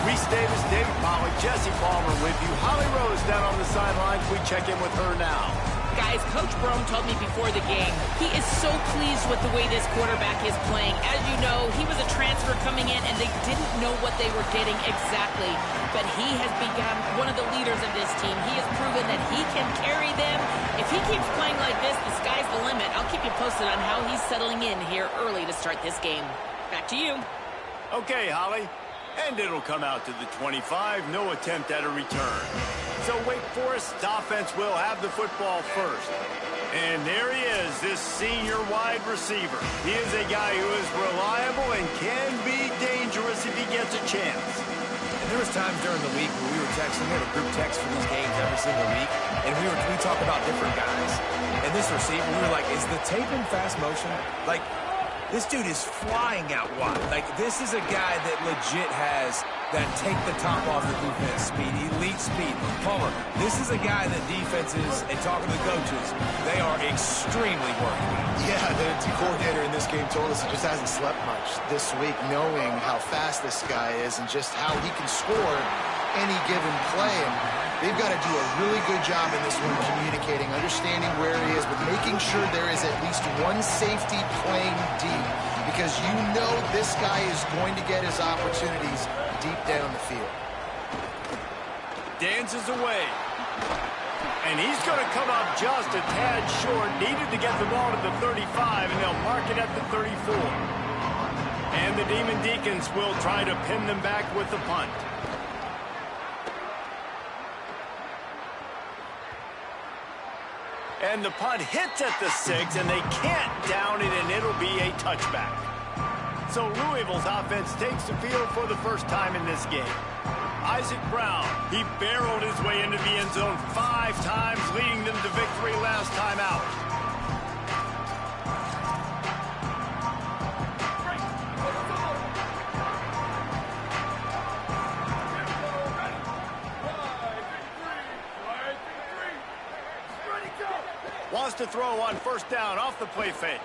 Reese Davis, David Pollack, Jesse Palmer with you. Holly Rose down on the sidelines. We check in with her now. Guys, Coach Brome told me before the game, he is so pleased with the way this quarterback is playing. As you know, he was a transfer coming in, and they didn't know what they were getting exactly. But he has become one of the leaders of this team. He has proven that he can carry them. If he keeps playing like this, the sky's the limit. I'll keep you posted on how he's settling in here early to start this game. Back to you. Okay, Holly. And it'll come out to the 25. No attempt at a return. So Wake Forest offense will have the football first. And there he is, this senior wide receiver. He is a guy who is reliable and can be dangerous if he gets a chance. And there was times during the week where we were texting. We have a group text for these games every single week. And we talk about different guys. And this receiver, we were like, is the tape in fast motion? Like, this dude is flying out wide. Like, this is a guy that legit has that take the top off the defense speed, elite speed. Palmer, this is a guy that defenses, and talking to the coaches, they are extremely worried about. Yeah, the coordinator in this game told us he just hasn't slept much this week, knowing how fast this guy is and just how he can score any given play. And they've got to do a really good job in this one communicating, understanding where he is, but making sure there is at least one safety playing deep, because you know this guy is going to get his opportunities deep down the field. Dances away. And he's going to come up just a tad short. Needed to get the ball to the 35, and they'll mark it at the 34. And the Demon Deacons will try to pin them back with the punt. And the punt hits at the 6, and they can't down it, and it'll be a touchback. So Louisville's offense takes the field for the first time in this game. Isaac Brown, he barreled his way into the end zone 5 times, leading them to victory last time out. Wants to throw on first down off the play fake.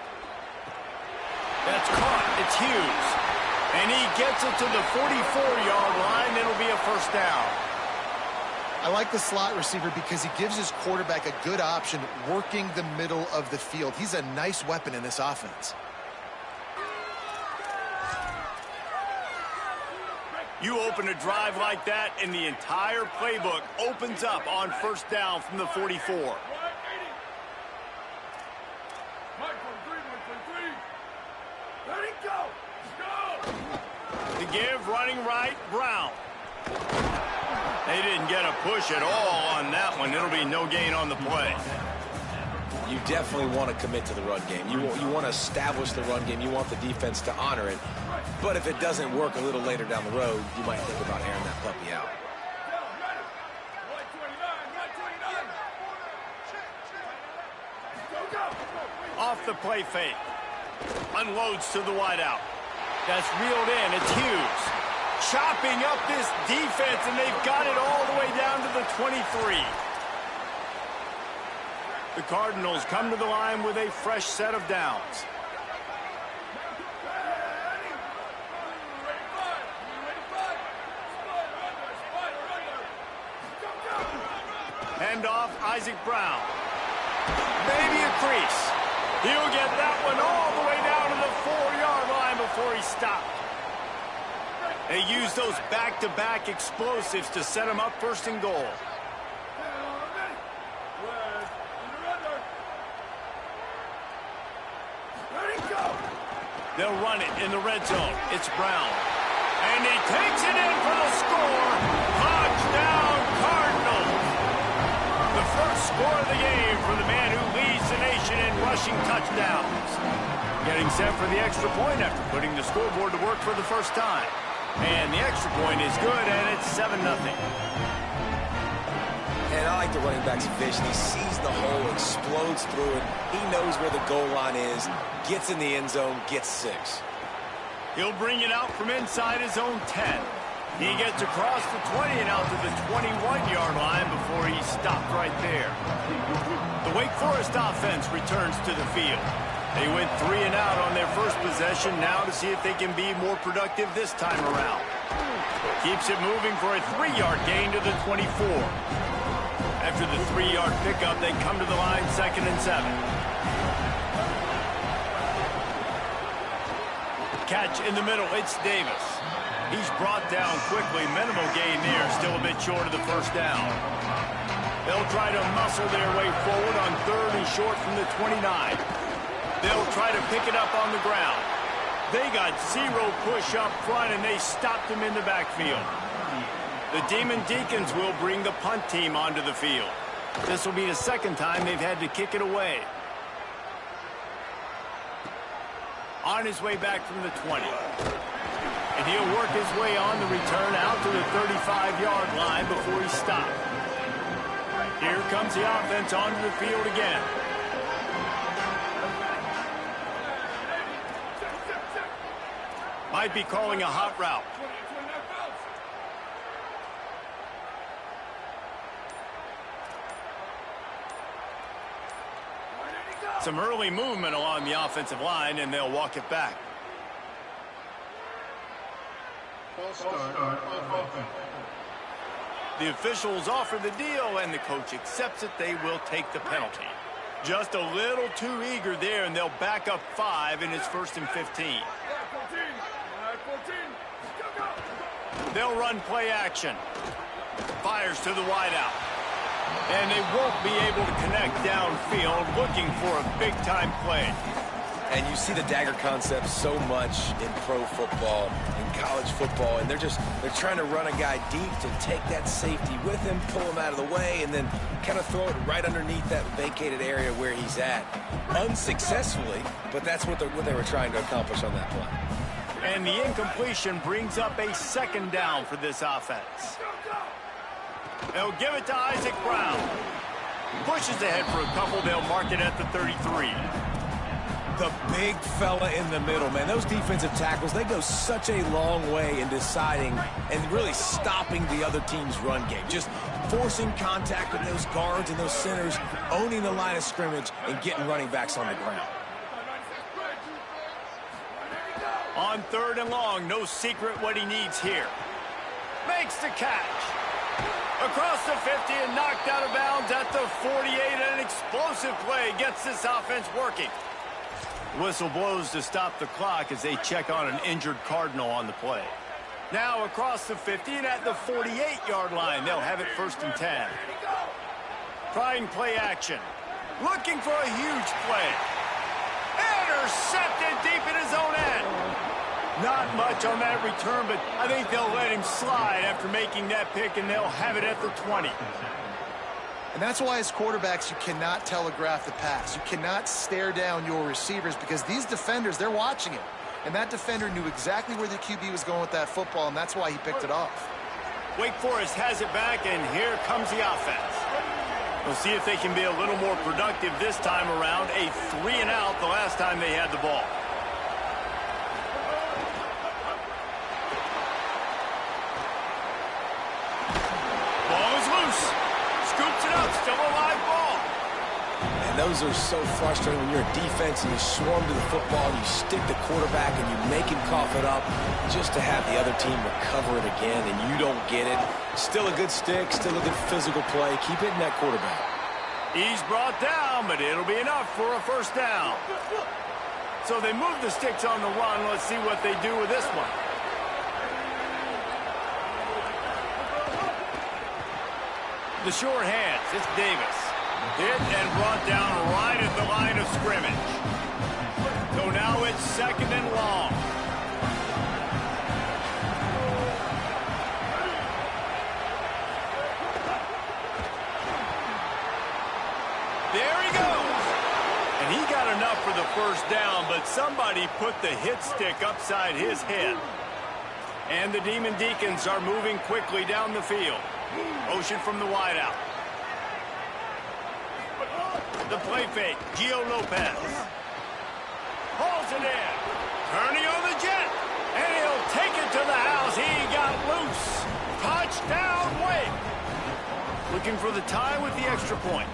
That's caught. It's Hughes. And he gets it to the 44-yard line. It'll be a first down. I like the slot receiver because he gives his quarterback a good option working the middle of the field. He's a nice weapon in this offense. You open a drive like that, and the entire playbook opens up on first down from the 44. To give, running right, Brown. They didn't get a push at all on that one. It'll be no gain on the play. You definitely want to commit to the run game. You want to establish the run game. You want the defense to honor it. But if it doesn't work a little later down the road, you might think about airing that puppy out. Off the play fake. Unloads to the wideout. That's reeled in. It's Hughes. Chopping up this defense, and they've got it all the way down to the 23. The Cardinals come to the line with a fresh set of downs. Hand off, Isaac Brown. Maybe a crease. He'll get that one all the way down to the 4-yard line before he stopped. They use those back-to-back explosives to set him up first and goal. They'll run it in the red zone. It's Brown. And he takes it in for the score. Touchdown, Cardinals. The first score of the game for the man who leads the nation in rushing touchdowns. Getting set for the extra point after putting the scoreboard to work for the first time. And the extra point is good, and it's 7-0. And I like the running back's vision. He sees the hole, explodes through it. He knows where the goal line is, gets in the end zone, gets 6. He'll bring it out from inside his own 10. He gets across the 20 and out to the 21-yard line before he stopped right there. The Wake Forest offense returns to the field. They went 3 and out on their first possession, now to see if they can be more productive this time around. Keeps it moving for a 3-yard gain to the 24. After the 3-yard pickup, they come to the line 2nd and 7. Catch in the middle, it's Davis. He's brought down quickly. Minimal gain there, still a bit short of the first down. They'll try to muscle their way forward on 3rd and short from the 29. They'll try to pick it up on the ground. They got 0 push up front, and they stopped him in the backfield. The Demon Deacons will bring the punt team onto the field. This will be the second time they've had to kick it away. On his way back from the 20. And he'll work his way on the return out to the 35-yard line before he stopped. Here comes the offense onto the field again. Might be calling a hot route. Some early movement along the offensive line, and they'll walk it back. The officials offer the deal, and the coach accepts it. They will take the penalty. Just a little too eager there, and they'll back up 5, and it's 1st and 15. They'll run play action. Fires to the wideout. And they won't be able to connect downfield, looking for a big-time play. And you see the dagger concept so much in pro football, in college football, and they're trying to run a guy deep to take that safety with him, pull him out of the way, and then kind of throw it right underneath that vacated area where he's at. Unsuccessfully, but that's what they were trying to accomplish on that play. And the incompletion brings up a 2nd down for this offense. They'll give it to Isaac Brown. Pushes ahead for a couple. They'll mark it at the 33. The big fella in the middle, man. Those defensive tackles, they go such a long way in deciding and really stopping the other team's run game. Just forcing contact with those guards and those centers, owning the line of scrimmage, and getting running backs on the ground. On 3rd and long, no secret what he needs here. Makes the catch. Across the 50 and knocked out of bounds at the 48. An explosive play gets this offense working. Whistle blows to stop the clock as they check on an injured Cardinal on the play. Now across the 50 and at the 48-yard line, they'll have it 1st and 10. Trying play action. Looking for a huge play. Intercepted deep in his own end. Not much on that return, but I think they'll let him slide after making that pick, and they'll have it at the 20. And that's why as quarterbacks, you cannot telegraph the pass. You cannot stare down your receivers because these defenders, they're watching it. And that defender knew exactly where the QB was going with that football, and that's why he picked it off. Wake Forest has it back, and here comes the offense. We'll see if they can be a little more productive this time around. A 3-and-out the last time they had the ball. Ball is loose. Scoops it up. Still a live ball. And those are so frustrating when you're a defense and you swarm to the football, you stick the quarterback and you make him cough it up just to have the other team recover it again, and you don't get it. Still a good stick, still a good physical play. Keep hitting that quarterback. He's brought down, but it'll be enough for a 1st down. So they move the sticks on the run. Let's see what they do with this one. The short hands, it's Davis. Hit and brought down right at the line of scrimmage. So now it's 2nd and long. There he goes. And he got enough for the 1st down, but somebody put the hit stick upside his head. And the Demon Deacons are moving quickly down the field. Motion from the wideout. The play fake, Gio Lopez. Hauls it in. Turning on the jet. And he'll take it to the house. He got loose. Touchdown, Wake. Looking for the tie with the extra point.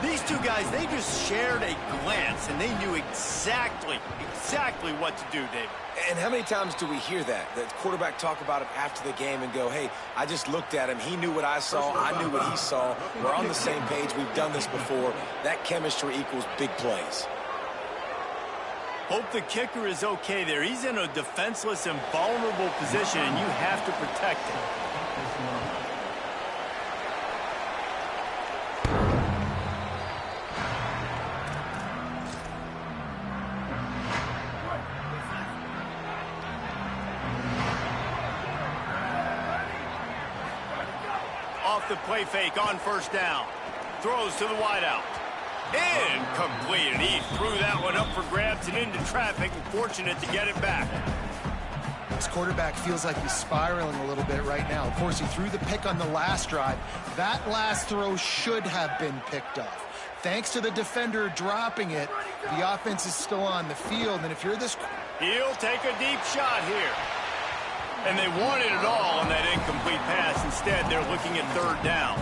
These two guys, they just shared a glance, and they knew exactly what to do, David. And how many times do we hear that? The quarterback talk about it after the game and go, hey, I just looked at him. He knew what I saw. I knew what he saw. We're on the same page. We've done this before. That chemistry equals big plays. Hope the kicker is okay there. He's in a defenseless and vulnerable position, and you have to protect him. Off the play fake on first down. Throws to the wideout. Incomplete, and he threw that one up for grabs and into traffic, and fortunate to get it back. This quarterback feels like he's spiraling a little bit right now. Of course, he threw the pick on the last drive. That last throw should have been picked off. Thanks to the defender dropping it, the offense is still on the field, and if you're this... He'll take a deep shot here. And they wanted it all on that incomplete pass. Instead, they're looking at third down.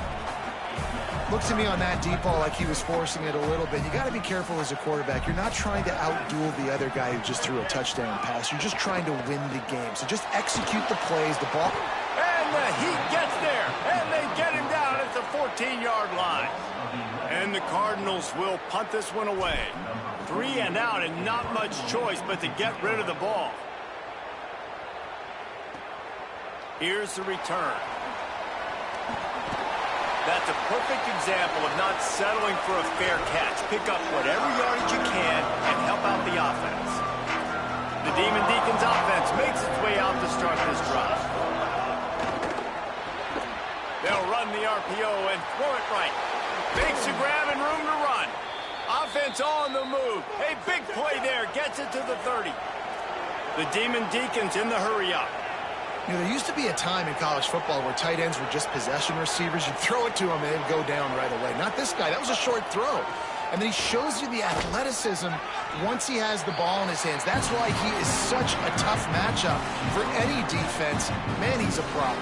Looks to me on that deep ball like he was forcing it a little bit. You got to be careful as a quarterback. You're not trying to outduel the other guy who just threw a touchdown pass. You're just trying to win the game. So just execute the plays, the ball. And the Heat gets there, and they get him down at the 14-yard line. And the Cardinals will punt this one away. 3 and out, and not much choice but to get rid of the ball. Here's the return. That's a perfect example of not settling for a fair catch. Pick up whatever yardage you can and help out the offense. The Demon Deacons offense makes its way out to start this drive. They'll run the RPO and throw it right. Makes a grab and room to run. Offense on the move. A big play there. Gets it to the 30. The Demon Deacons in the hurry-up. You know, there used to be a time in college football where tight ends were just possession receivers. You'd throw it to them and they'd go down right away. Not this guy. That was a short throw. And then he shows you the athleticism once he has the ball in his hands. That's why he is such a tough matchup for any defense. Man, he's a problem.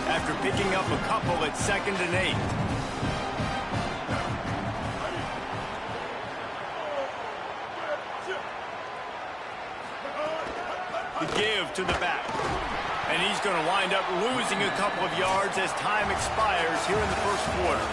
After picking up a couple at 2nd and 8. The give to the back. And he's going to wind up losing a couple of yards as time expires here in the first quarter.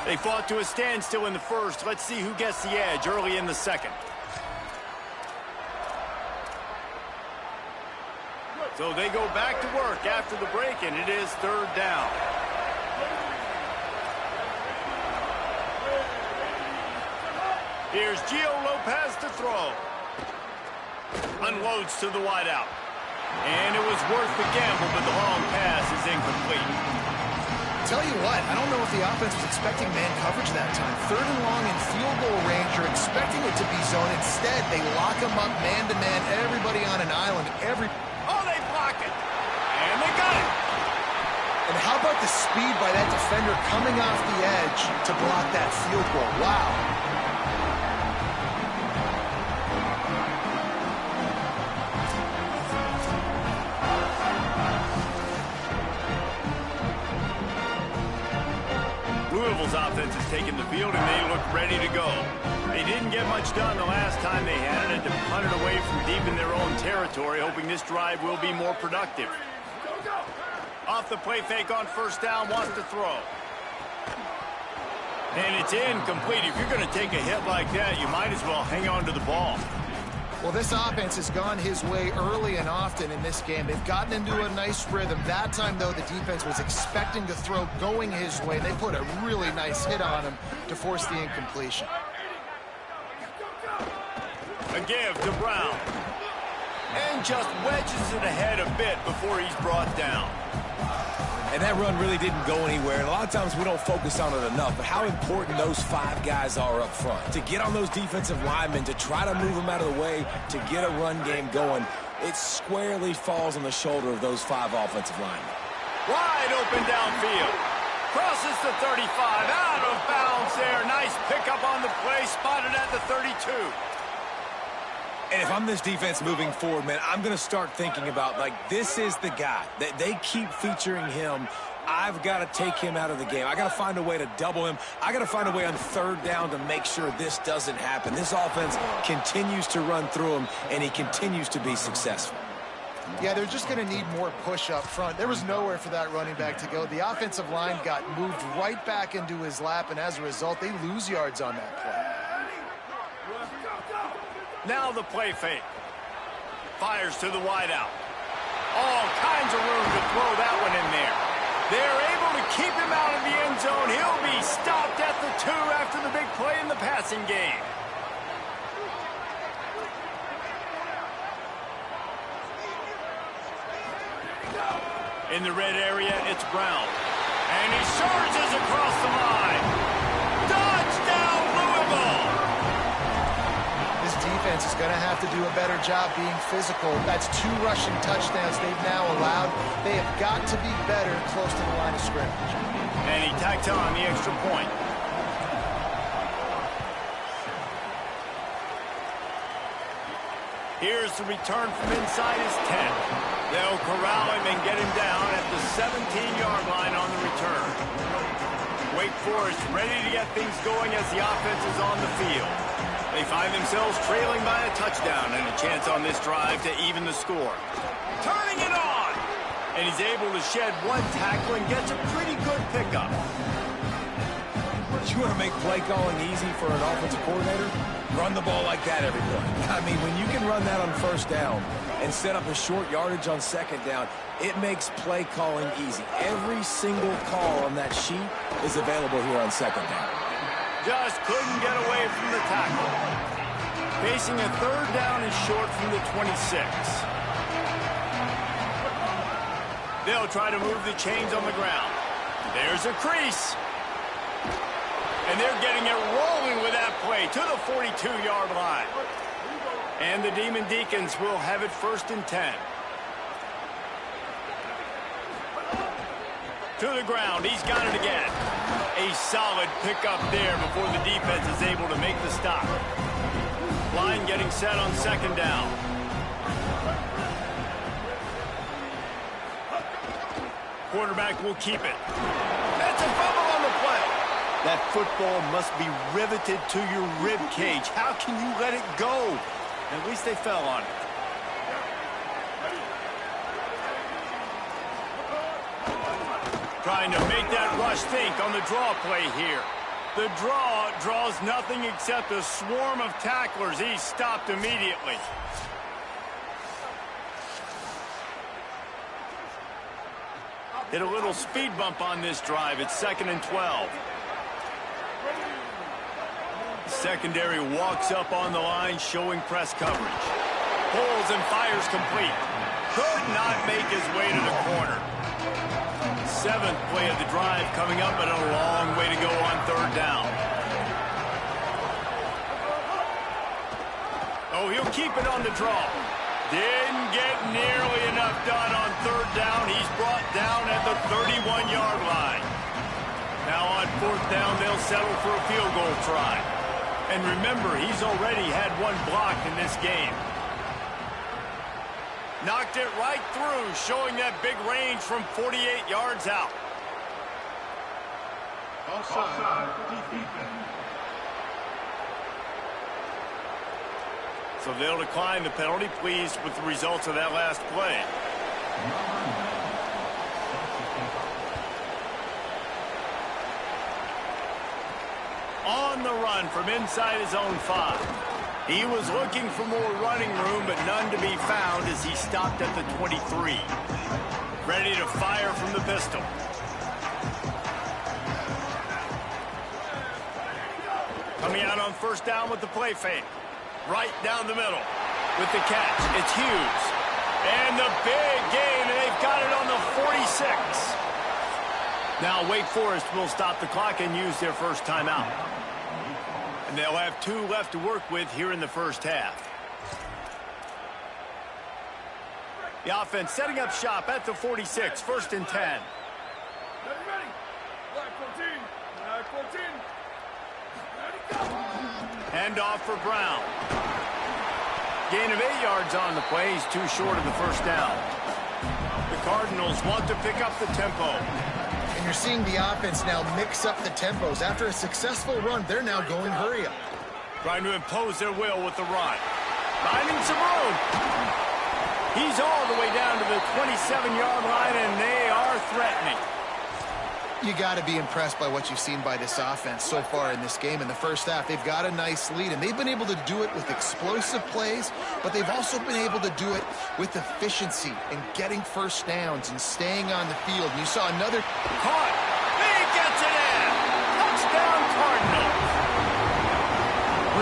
They fought to a standstill in the first. Let's see who gets the edge early in the second. So they go back to work after the break, and it is third down. Here's Gio Lopez to throw. Unloads to the wideout. And it was worth the gamble, but the long pass is incomplete. Tell you what, I don't know if the offense was expecting man coverage that time. 3rd and long in field goal range. You're expecting it to be zone. Instead, they lock him up man-to-man, everybody on an island. Oh, they block it. And they got it. And how about the speed by that defender coming off the edge to block that field goal? Wow. Louisville's offense has taken the field, and they look ready to go. They didn't get much done the last time they had it, and to punt it away from deep in their own territory, hoping this drive will be more productive. Off the play fake on first down, wants to throw. And it's incomplete. If you're going to take a hit like that, you might as well hang on to the ball. Well, this offense has gone his way early and often in this game. They've gotten into a nice rhythm. That time, though, the defense was expecting to throw going his way. They put a really nice hit on him to force the incompletion. A give to Brown. And just wedges it ahead a bit before he's brought down. And that run really didn't go anywhere. And a lot of times we don't focus on it enough, but how important those 5 guys are up front. To get on those defensive linemen, to try to move them out of the way, to get a run game going, it squarely falls on the shoulder of those 5 offensive linemen. Wide open downfield. Crosses the 35, out of bounds there. Nice pickup on the play, spotted at the 32. And if I'm this defense moving forward, man, I'm going to start thinking about, like, this is the guy. They keep featuring him. I've got to take him out of the game. I got to find a way to double him. I got to find a way on third down to make sure this doesn't happen. This offense continues to run through him, and he continues to be successful. Yeah, they're just going to need more push up front. There was nowhere for that running back to go. The offensive line got moved right back into his lap, and as a result, they lose yards on that play. Now the play fake. Fires to the wideout. All kinds of room to throw that one in there. They're able to keep him out of the end zone. He'll be stopped at the 2 after the big play in the passing game. In the red area, it's Brown. And he surges across the line. Touchdown, Louisville! This defense is going to have to do a better job being physical. That's 2 rushing touchdowns they've now allowed. They have got to be better close to the line of scrimmage. And he tacked on the extra point. Here's the return from inside his 10. They'll corral him and get him down at the 17-yard line on the return. Wake Forest ready to get things going as the offense is on the field. They find themselves trailing by a touchdown and a chance on this drive to even the score. Turning it on! And he's able to shed 1 tackle and gets a pretty good pickup. You want to make play calling easy for an offensive coordinator? Run the ball like that every play. I mean, when you can run that on first down and set up a short yardage on second down, it makes play calling easy. Every single call on that sheet is available here on second down. Just couldn't get away from the tackle. Facing a third down and short from the 26. They'll try to move the chains on the ground. There's a crease. And they're getting it rolling with that play to the 42-yard line. And the Demon Deacons will have it 1st and 10. To the ground, he's got it again. A solid pickup there before the defense is able to make the stop. Line getting set on second down. Quarterback will keep it. That's a fumble on the play. That football must be riveted to your rib cage. How can you let it go? At least they fell on it. Trying to make that rush think on the draw play here. The draw draws nothing except a swarm of tacklers. He's stopped immediately. Hit a little speed bump on this drive. It's 2nd and 12. Secondary walks up on the line, showing press coverage. Pulls and fires complete. Could not make his way to the corner. 7th play of the drive coming up, but a long way to go on third down. Oh, he'll keep it on the draw. Didn't get nearly enough done on third down. He's brought down at the 31-yard line. Now on 4th down, they'll settle for a field goal try. And remember, he's already had 1 block in this game. Knocked it right through, showing that big range from 48 yards out. So they'll decline the penalty, pleased with the results of that last play. On the run from inside his own 5. He was looking for more running room, but none to be found as he stopped at the 23. Ready to fire from the pistol. Coming out on 1st down with the play fake. Right down the middle with the catch. It's Hughes. And the big gain, and they've got it on the 46. Now Wake Forest will stop the clock and use their first timeout. And they'll have 2 left to work with here in the first half. The offense setting up shop at the 46, 1st and 10. Hand off for Brown. Gain of 8 yards on the play. He's too short of the first down. The Cardinals want to pick up the tempo. And you're seeing the offense now mix up the tempos. After a successful run, they're now going hurry up. Trying to impose their will with the run. Finding some room. He's all the way down to the 27-yard line, and they are threatening. You got to be impressed by what you've seen by this offense so far in this game. In the first half, they've got a nice lead, and they've been able to do it with explosive plays, but they've also been able to do it with efficiency and getting first downs and staying on the field. And you saw another... Caught. He gets it in. Touchdown, Cardinals.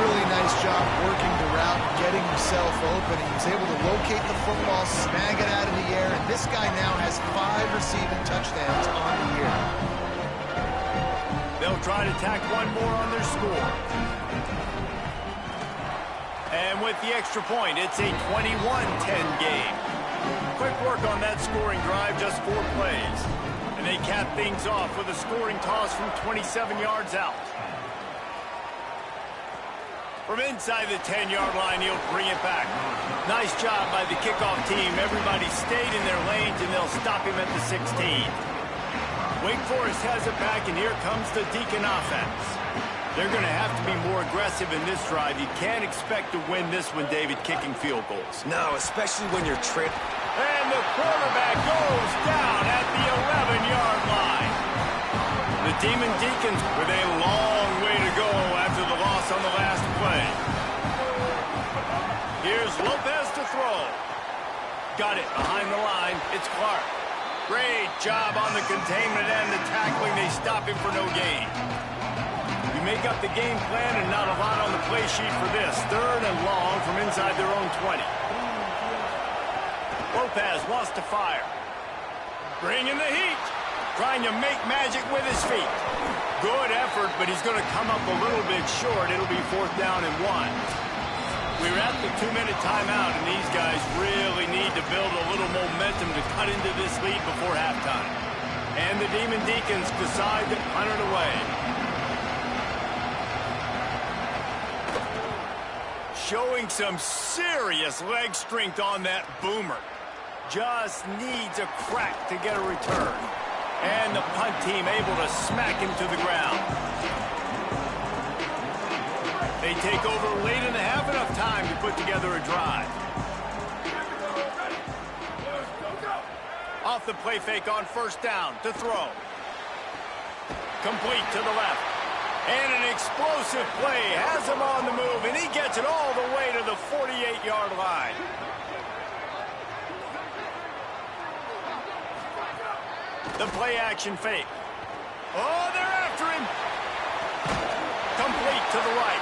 Really nice job working the route, getting himself open. He was able to locate the football, snag it out of the air, and this guy now has 5 receiving touchdowns on the year. They'll try to tack one more on their score. And with the extra point, it's a 21-10 game. Quick work on that scoring drive, just 4 plays. And they cap things off with a scoring toss from 27 yards out. From inside the 10-yard line, he'll bring it back. Nice job by the kickoff team. Everybody stayed in their lanes, and they'll stop him at the 16. Wake Forest has it back, and here comes the Deacon offense. They're going to have to be more aggressive in this drive. You can't expect to win this one, David, kicking field goals. No, especially when you're tripped. And the quarterback goes down at the 11-yard line. The Demon Deacons with a long way to go after the loss on the last play. Here's Lopez to throw. Got it behind the line. It's Clark. Great job on the containment and the tackling. They stop him for no gain. You make up the game plan and not a lot on the play sheet for this. 3rd and long from inside their own 20. Lopez wants to fire. Bringing the heat. Trying to make magic with his feet. Good effort, but he's going to come up a little bit short. It'll be 4th down and 1. We're at the 2-minute timeout, and these guys really need to build a little momentum to cut into this lead before halftime. And the Demon Deacons decide to punt it away. Showing some serious leg strength on that boomer. Just needs a crack to get a return. And the punt team able to smack him to the ground. They take over late in the half, enough time to put together a drive. Off the play fake on 1st down to throw. Complete to the left. And an explosive play has him on the move, and he gets it all the way to the 48-yard line. The play action fake. Oh, they're after him. Complete to the right.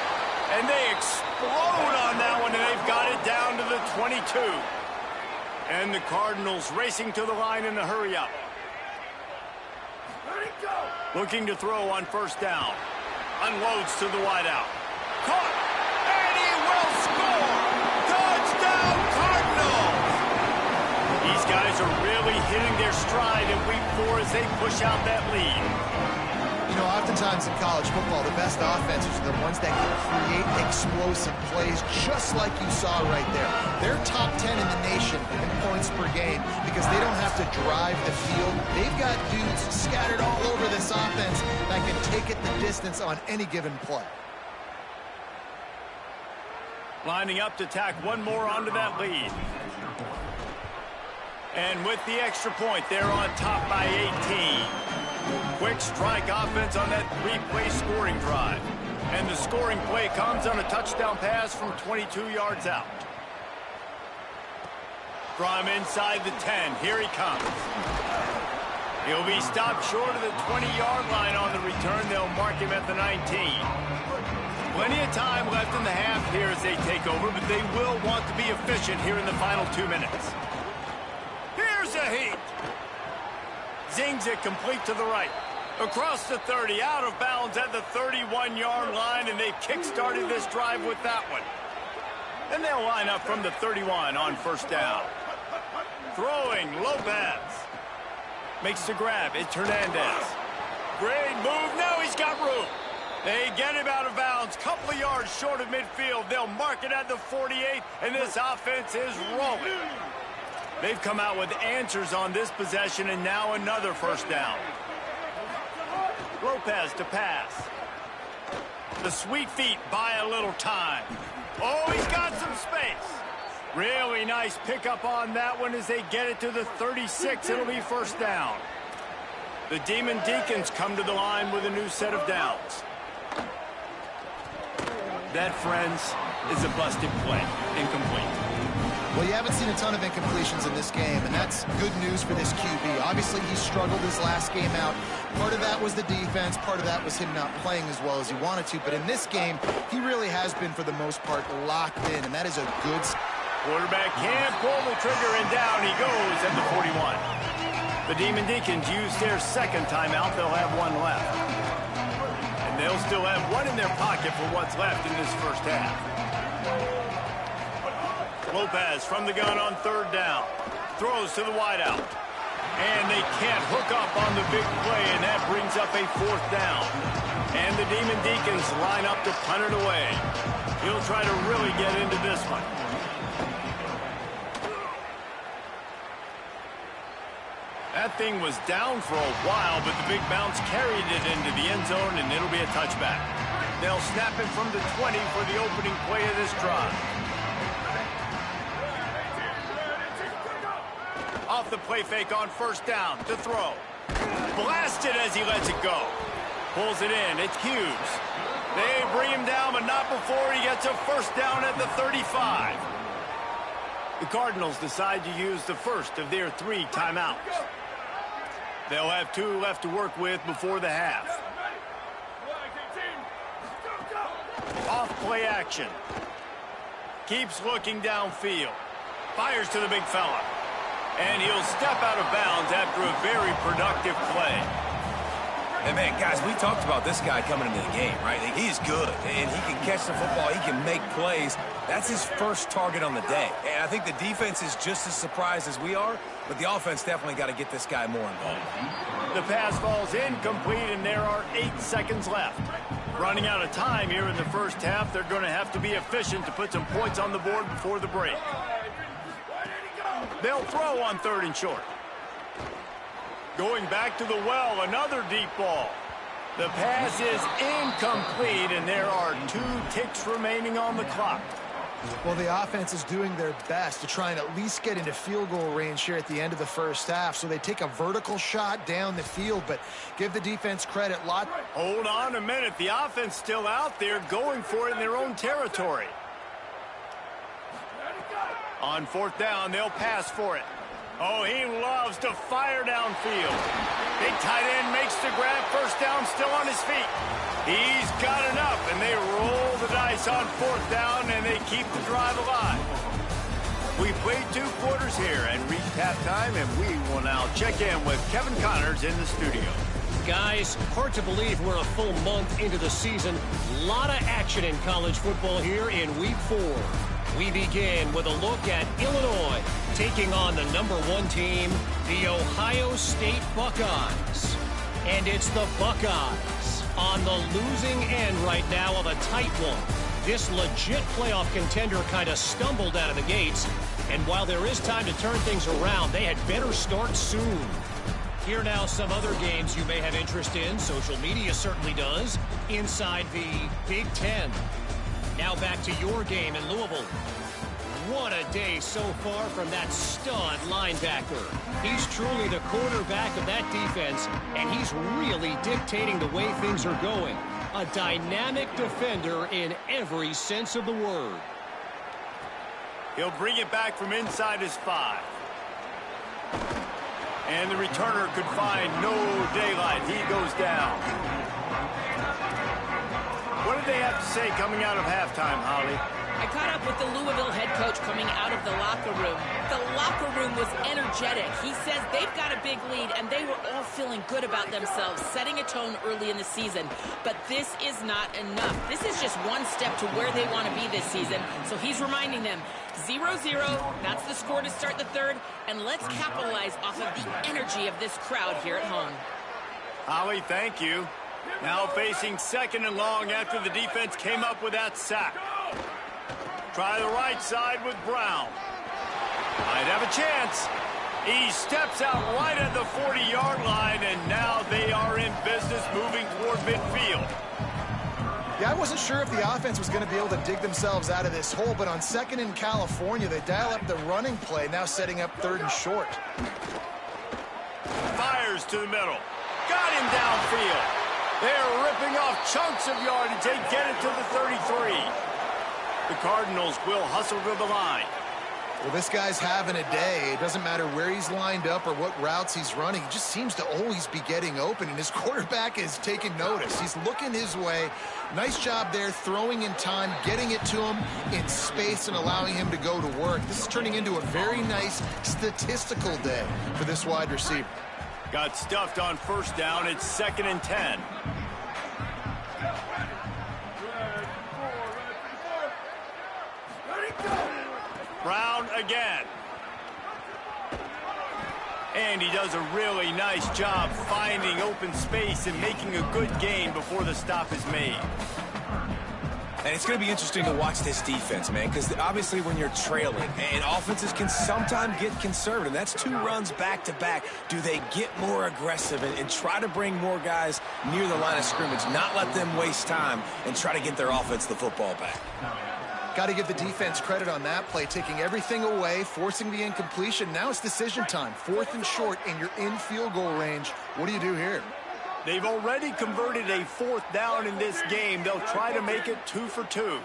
And they explode on that one, and they've got it down to the 22. And the Cardinals racing to the line in a hurry-up. Looking to throw on 1st down. Unloads to the wideout. Caught. And he will score. Touchdown, Cardinals. These guys are really hitting their stride in week 4 as they push out that lead. You know, oftentimes in college football, the best offenses are the ones that can create explosive plays, just like you saw right there. They're top 10 in the nation in points per game because they don't have to drive the field. They've got dudes scattered all over this offense that can take it the distance on any given play. Lining up to tack one more onto that lead. And with the extra point, they're on top by 18. Quick strike offense on that 3-play scoring drive. And the scoring play comes on a touchdown pass from 22 yards out. From inside the 10, here he comes. He'll be stopped short of the 20-yard line on the return. They'll mark him at the 19. Plenty of time left in the half here as they take over, but they will want to be efficient here in the final 2 minutes. Here's a heat. Zings it complete to the right. Across the 30, out of bounds at the 31-yard line, and they've kick-started this drive with that one. And they'll line up from the 31 on 1st down. Throwing, Lopez. Makes the grab, it's Hernandez. Great move. Now he's got room. They get him out of bounds. Couple of yards short of midfield. They'll mark it at the 48, and this offense is rolling. They've come out with answers on this possession, and now another first down. Lopez to pass. The sweet feet buy a little time. Oh, he's got some space. Really nice pickup on that one as they get it to the 36. It'll be first down. The Demon Deacons come to the line with a new set of downs. That, friends, is a busted play. Incomplete. Well, you haven't seen a ton of incompletions in this game, and that's good news for this QB. Obviously, he struggled his last game out. Part of that was the defense. Part of that was him not playing as well as he wanted to. But in this game, he really has been, for the most part, locked in, and that is a good... Quarterback can't pull the trigger, and down he goes at the 41. The Demon Deacons use their second timeout. They'll have one left. And they'll still have one in their pocket for what's left in this first half. Lopez from the gun on third down. Throws to the wideout. And they can't hook up on the big play, and that brings up a fourth down. And the Demon Deacons line up to punt it away. He'll try to really get into this one. That thing was down for a while, but the big bounce carried it into the end zone, and it'll be a touchback. They'll snap it from the 20 for the opening play of this drive. Off the play fake on first down to throw. Blasted as he lets it go. Pulls it in. It's Hughes. They bring him down, but not before he gets a first down at the 35. The Cardinals decide to use the first of their 3 timeouts. They'll have 2 left to work with before the half. Off play action. Keeps looking downfield. Fires to the big fella. And he'll step out of bounds after a very productive play. And, man, guys, we talked about this guy coming into the game, right? He's good, and he can catch the football. He can make plays. That's his first target on the day. And I think the defense is just as surprised as we are, but the offense definitely got to get this guy more involved. The pass falls incomplete, and there are 8 seconds left. Running out of time here in the first half, they're going to have to be efficient to put some points on the board before the break. They'll throw on third and short. Going back to the well, another deep ball. The pass is incomplete, and there are 2 ticks remaining on the clock. Well, the offense is doing their best to try and at least get into field goal range here at the end of the first half. So they take a vertical shot down the field, but give the defense credit. Hold on a minute. The offense still out there going for it in their own territory. On fourth down, they'll pass for it. Oh, he loves to fire downfield. Big tight end makes the grab. First down, still on his feet. He's got enough, and they roll the dice on fourth down, and they keep the drive alive. We played 2 quarters here and reached halftime, and we will now check in with Kevin Connors in the studio. Guys, hard to believe we're a full month into the season. A lot of action in college football here in Week 4. We begin with a look at Illinois taking on the #1 team, the Ohio State Buckeyes. And it's the Buckeyes on the losing end right now of a tight one. This legit playoff contender kind of stumbled out of the gates. And while there is time to turn things around, they had better start soon. Here now some other games you may have interest in. Social media certainly does. Inside the Big Ten. Now back to your game in Louisville. What a day so far from that stud linebacker. He's truly the quarterback of that defense, and he's really dictating the way things are going. A dynamic defender in every sense of the word. He'll bring it back from inside his 5. And the returner could find no daylight. He goes down. What did they have to say coming out of halftime, Holly? I caught up with the Louisville head coach coming out of the locker room. The locker room was energetic. He says they've got a big lead, and they were all feeling good about themselves, setting a tone early in the season. But this is not enough. This is just one step to where they want to be this season. So he's reminding them, 0-0, that's the score to start the third, and let's capitalize off of the energy of this crowd here at home. Holly, thank you. Now facing second and long after the defense came up with that sack. Try the right side with Brown. Might have a chance. He steps out right at the 40-yard line, and now they are in business moving toward midfield. Yeah, I wasn't sure if the offense was going to be able to dig themselves out of this hole, but on second in California, they dial up the running play, now setting up third and short. Fires to the middle. Got him downfield. They're ripping off chunks of yardage. They get it to the 33. The Cardinals will hustle to the line. Well, this guy's having a day. It doesn't matter where he's lined up or what routes he's running. He just seems to always be getting open, and his quarterback is taking notice. He's looking his way. Nice job there, throwing in time, getting it to him in space, and allowing him to go to work. This is turning into a very nice statistical day for this wide receiver. Got stuffed on first down. It's 2nd and 10. Brown again. And he does a really nice job finding open space and making a good gain before the stop is made. And it's going to be interesting to watch this defense, man, because obviously when you're trailing, and offenses can sometimes get conservative. That's 2 runs back-to-back. Do they get more aggressive and try to bring more guys near the line of scrimmage, not let them waste time, and try to get their offense the football back? Got to give the defense credit on that play, taking everything away, forcing the incompletion. Now it's decision time. 4th and short, and you're in field goal range. What do you do here? They've already converted a 4th down in this game. They'll try to make it 2 for 2.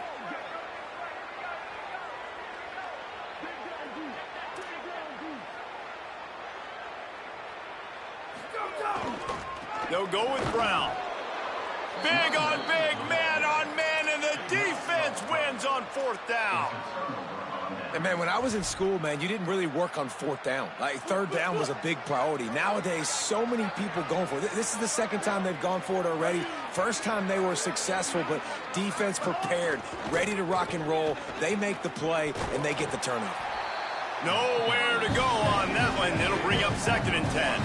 They'll go with Brown. Big on big, man on man, and the defense wins on 4th down. And, man, when I was in school, man, you didn't really work on 4th down. Like, 3rd down was a big priority. Nowadays, so many people going for it. This is the 2nd time they've gone for it already. First time they were successful, but defense prepared, ready to rock and roll. They make the play, and they get the turnover. Nowhere to go on that one. It'll bring up 2nd and 10.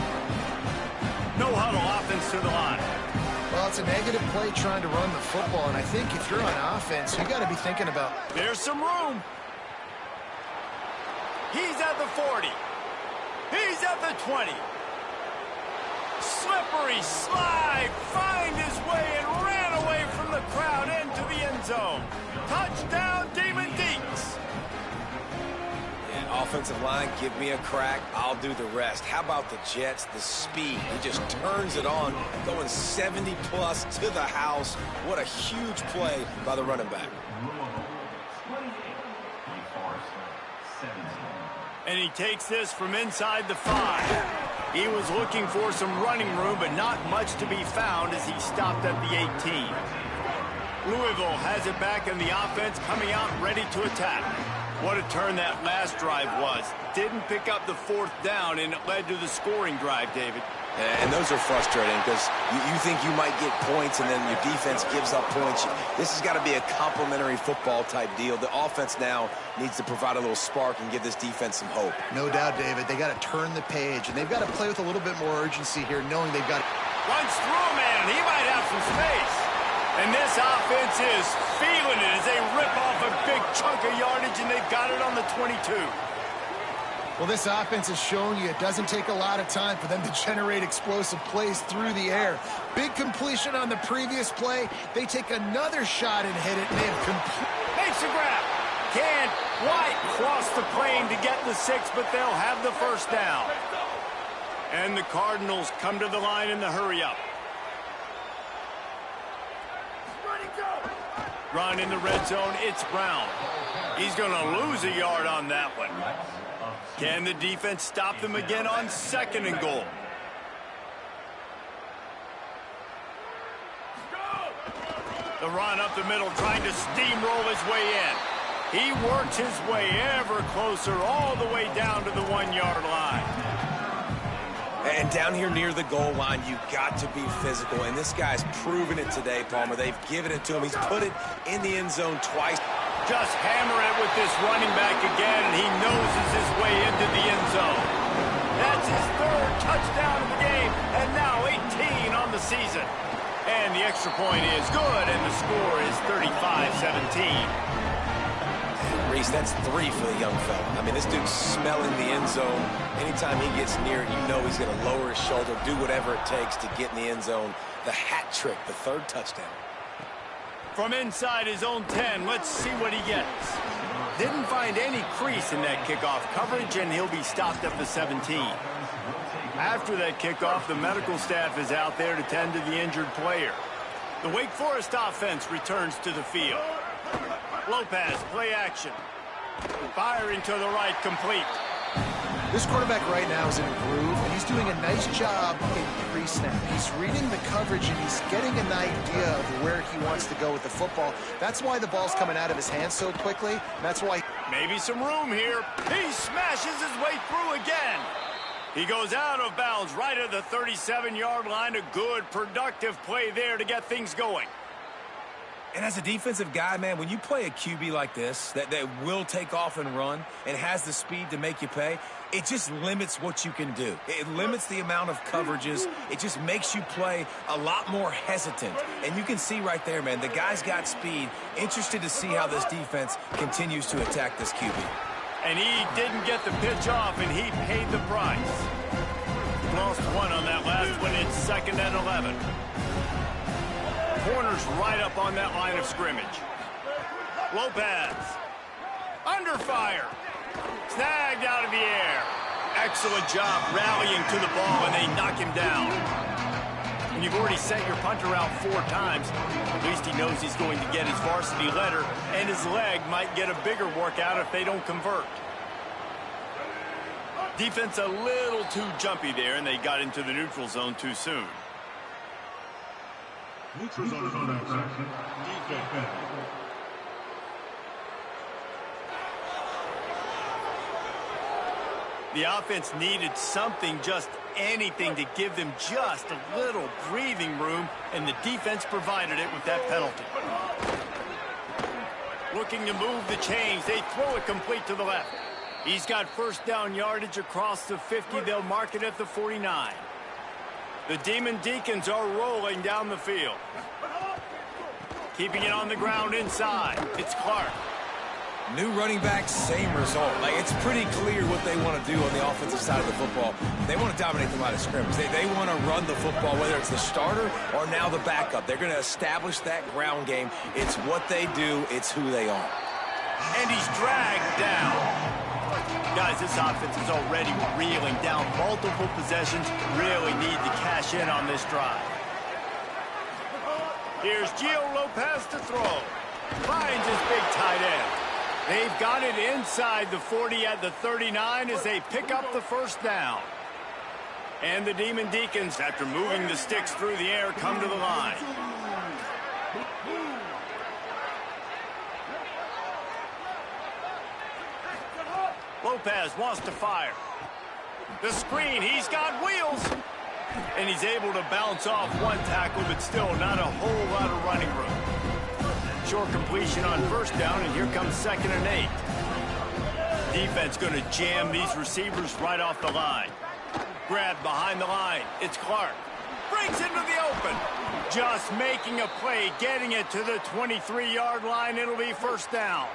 No huddle offense to the line. Well, it's a negative play trying to run the football, and I think if you're on offense, you got to be thinking about... There's some room. He's at the 40. He's at the 20. Slippery slide, find his way and ran away from the crowd into the end zone. Touchdown, Demon Deeks. Yeah, offensive line, give me a crack. I'll do the rest. How about the Jets? The speed. He just turns it on, going 70-plus to the house. What a huge play by the running back. And he takes this from inside the 5. He was looking for some running room, but not much to be found as he stopped at the 18. Louisville has it back in the offense, coming out ready to attack. What a turn that last drive was. Didn't pick up the 4th down, and it led to the scoring drive, David. And those are frustrating because you think you might get points and then your defense gives up points. This has got to be a complementary football type deal. The offense now needs to provide a little spark and give this defense some hope. No doubt, David. They got to turn the page, and they've got to play with a little bit more urgency here, knowing they've got... Runs through, man. He might have some space. And this offense is feeling it as they rip off a big chunk of yardage, and they've got it on the 22. Well, this offense has shown you it doesn't take a lot of time for them to generate explosive plays through the air. Big completion on the previous play. They take another shot and hit it, and they have makes a grab. Can't quite cross the plane to get the 6, but they'll have the 1st down. And the Cardinals come to the line in the hurry-up. Run in the red zone, it's Brown. He's going to lose a yard on that one. Can the defense stop them again on 2nd and goal? The run up the middle, trying to steamroll his way in. He works his way ever closer, all the way down to the 1-yard line. And down here near the goal line, you've got to be physical. And this guy's proven it today, Palmer. They've given it to him. He's put it in the end zone twice. Just hammer it with this running back again, and he noses his way into the end zone. That's his 3rd touchdown of the game, and now 18 on the extra point is good, and the score is 35-17. Reese, that's 3 for the young fella. I mean, this dude's smelling the end zone. Anytime he gets near it, you know he's going to lower his shoulder, do whatever it takes to get in the end zone. The hat trick, the 3rd touchdown. From inside his own 10, let's see what he gets. Didn't find any crease in that kickoff coverage, and he'll be stopped at the 17. After that kickoff, the medical staff is out there to tend to the injured player. The Wake Forest offense returns to the field. Lopez, play action. Firing to the right, complete. This quarterback right now is in a groove, and he's doing a nice job in pre-snap. He's reading the coverage, and he's getting an idea of where he wants to go with the football. That's why the ball's coming out of his hands so quickly. That's why... Maybe some room here. He smashes his way through again. He goes out of bounds right at the 37-yard line. A good, productive play there to get things going. And as a defensive guy, man, when you play a QB like this, that will take off and run and has the speed to make you pay, it just limits what you can do. It limits the amount of coverages. It just makes you play a lot more hesitant. And you can see right there, man, the guy's got speed. Interested to see how this defense continues to attack this QB. And he didn't get the pitch off, and he paid the price. Lost 1 on that last one. It's 2nd and 11. Corners right up on that line of scrimmage. Lopez. Under fire. Snagged out of the air. Excellent job rallying to the ball, and they knock him down. And you've already sent your punter out 4 times. At least he knows he's going to get his varsity letter, and his leg might get a bigger workout if they don't convert. Defense a little too jumpy there, and they got into the neutral zone too soon. Neutral zone is on action. Defense. The offense needed something, just anything, to give them just a little breathing room, and the defense provided it with that penalty. Looking to move the chains. They throw it complete to the left. He's got 1st down yardage across the 50. They'll mark it at the 49. The Demon Deacons are rolling down the field. Keeping it on the ground inside. It's Clark. New running back, same result. Like, it's pretty clear what they want to do on the offensive side of the football. They want to dominate the line of scrimmage. They want to run the football, whether it's the starter or now the backup. They're going to establish that ground game. It's what they do. It's who they are. And he's dragged down. Guys, this offense is already reeling down. Multiple possessions. Really need to cash in on this drive. Here's Gio Lopez to throw. Finds his big tight end. They've got it inside the 40 at the 39 as they pick up the 1st down. And the Demon Deacons, after moving the sticks through the air, come to the line. Lopez wants to fire. The screen, he's got wheels. And he's able to bounce off 1 tackle, but still not a whole lot of running room. Short completion on 1st down, and here comes 2nd and 8. Defense going to jam these receivers right off the line. Grabbed behind the line. It's Clark. Brings into the open. Just making a play, getting it to the 23-yard line. It'll be 1st down.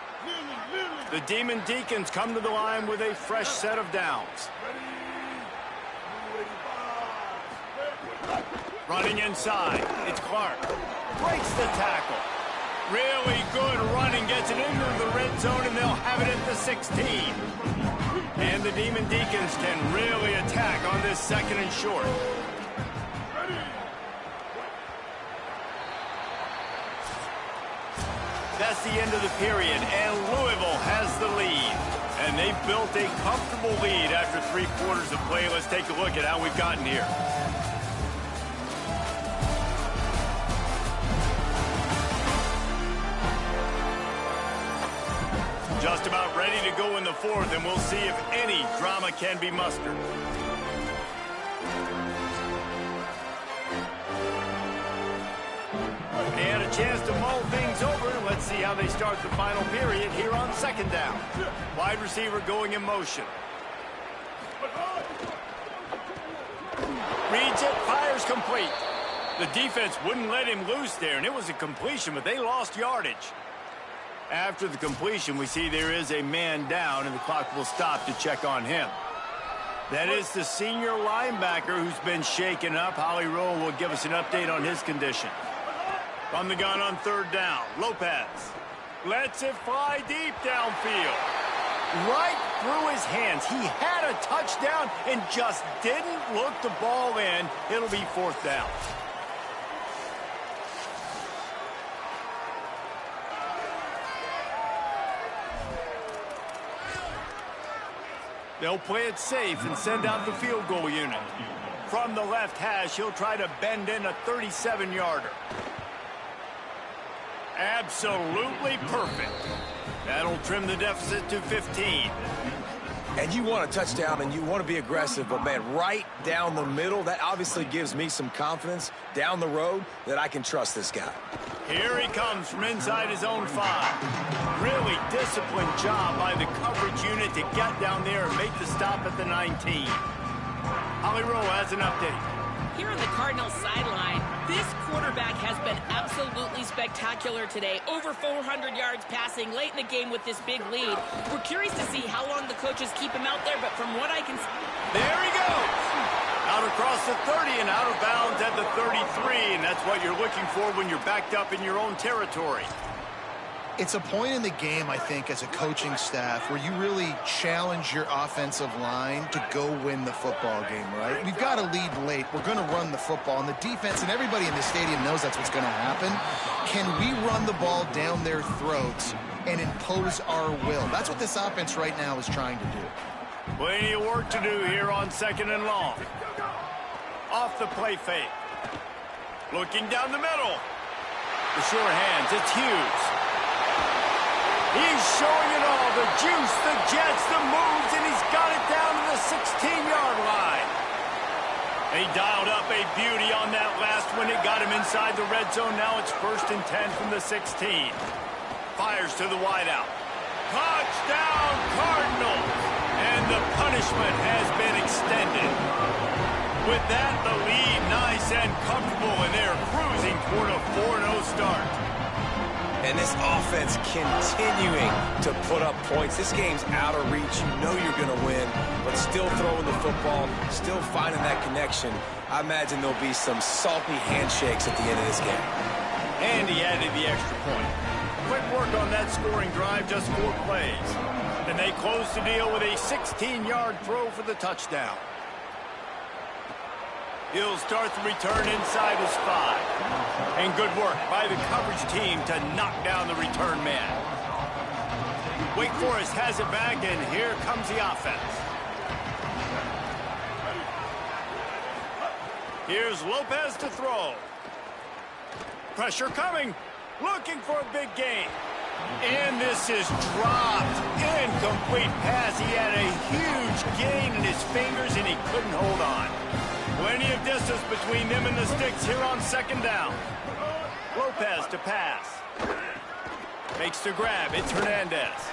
The Demon Deacons come to the line with a fresh set of downs. Running inside. It's Clark. Breaks the tackle. Really good running. Gets it into the red zone, and they'll have it at the 16. And the Demon Deacons can really attack on this 2nd and short. That's the end of the period, and Louisville has the lead. And they've built a comfortable lead after 3 quarters of play. Let's take a look at how we've gotten here. Just about ready to go in the 4th, and we'll see if any drama can be mustered. They had a chance to mull things over, and let's see how they start the final period here on 2nd down. Wide receiver going in motion. Reads it, fires complete. The defense wouldn't let him loose there, and it was a completion, but they lost yardage. After the completion, we see there is a man down, and the clock will stop to check on him. That is the senior linebacker who's been shaken up. Holly Rowe will give us an update on his condition. From the gun on third down, Lopez lets it fly deep downfield. Right through his hands. He had a touchdown and just didn't look the ball in. It'll be fourth down. They'll play it safe and send out the field goal unit. From the left hash, he'll try to bend in a 37-yarder. Absolutely perfect. That'll trim the deficit to 15. And you want a touchdown and you want to be aggressive, but, man, right down the middle, that obviously gives me some confidence down the road that I can trust this guy. Here he comes from inside his own 5. Really disciplined job by the coverage unit to get down there and make the stop at the 19. Holly Rowe has an update. Here on the Cardinals sideline, this quarterback has been absolutely spectacular today. Over 400 yards passing late in the game with this big lead. We're curious to see how long the coaches keep him out there, but from what I can see... There he goes! Out across the 30 and out of bounds at the 33, and that's what you're looking for when you're backed up in your own territory. It's a point in the game, I think, as a coaching staff where you really challenge your offensive line to go win the football game, right? We've got to lead late. We're going to run the football. And the defense and everybody in the stadium knows that's what's going to happen. Can we run the ball down their throats and impose our will? That's what this offense right now is trying to do. Plenty of work to do here on second and long. Off the play fake. Looking down the middle. The sure hands. It's Hughes. He's showing it all, the juice, the jets, the moves, and he's got it down to the 16-yard line. They dialed up a beauty on that last one. It got him inside the red zone. Now it's 1st and 10 from the 16. Fires to the wideout. Touchdown, Cardinals! And the punishment has been extended. With that, the lead nice and comfortable, and they're cruising toward a 4-0 start. And this offense continuing to put up points. This game's out of reach. You know you're going to win, but still throwing the football, still finding that connection. I imagine there'll be some salty handshakes at the end of this game. And he added the extra point. Quick work on that scoring drive, just 4 plays. And they close the deal with a 16-yard throw for the touchdown. He'll start the return inside his 5. And good work by the coverage team to knock down the return man. Wake Forest has it back, and here comes the offense. Here's Lopez to throw. Pressure coming. Looking for a big gain. And this is dropped. Incomplete pass. He had a huge gain in his fingers, and he couldn't hold on. Plenty of distance between them and the sticks here on 2nd down. Lopez to pass. Makes the grab. It's Hernandez.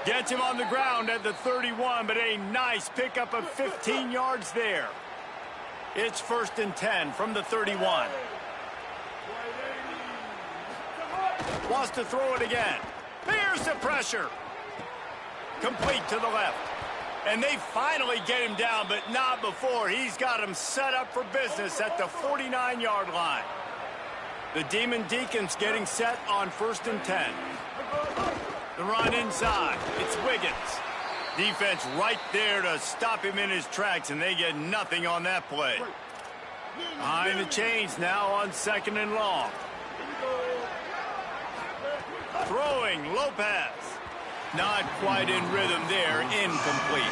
Gets him on the ground at the 31, but a nice pickup of 15 yards there. It's 1st and 10 from the 31. Wants to throw it again. Here's the pressure. Complete to the left. And they finally get him down, but not before. He's got him set up for business at the 49-yard line. The Demon Deacons getting set on 1st and 10. The run inside. It's Wiggins. Defense right there to stop him in his tracks, and they get nothing on that play. Behind the chains now on 2nd and long. Throwing Lopez. Not quite in rhythm there, incomplete.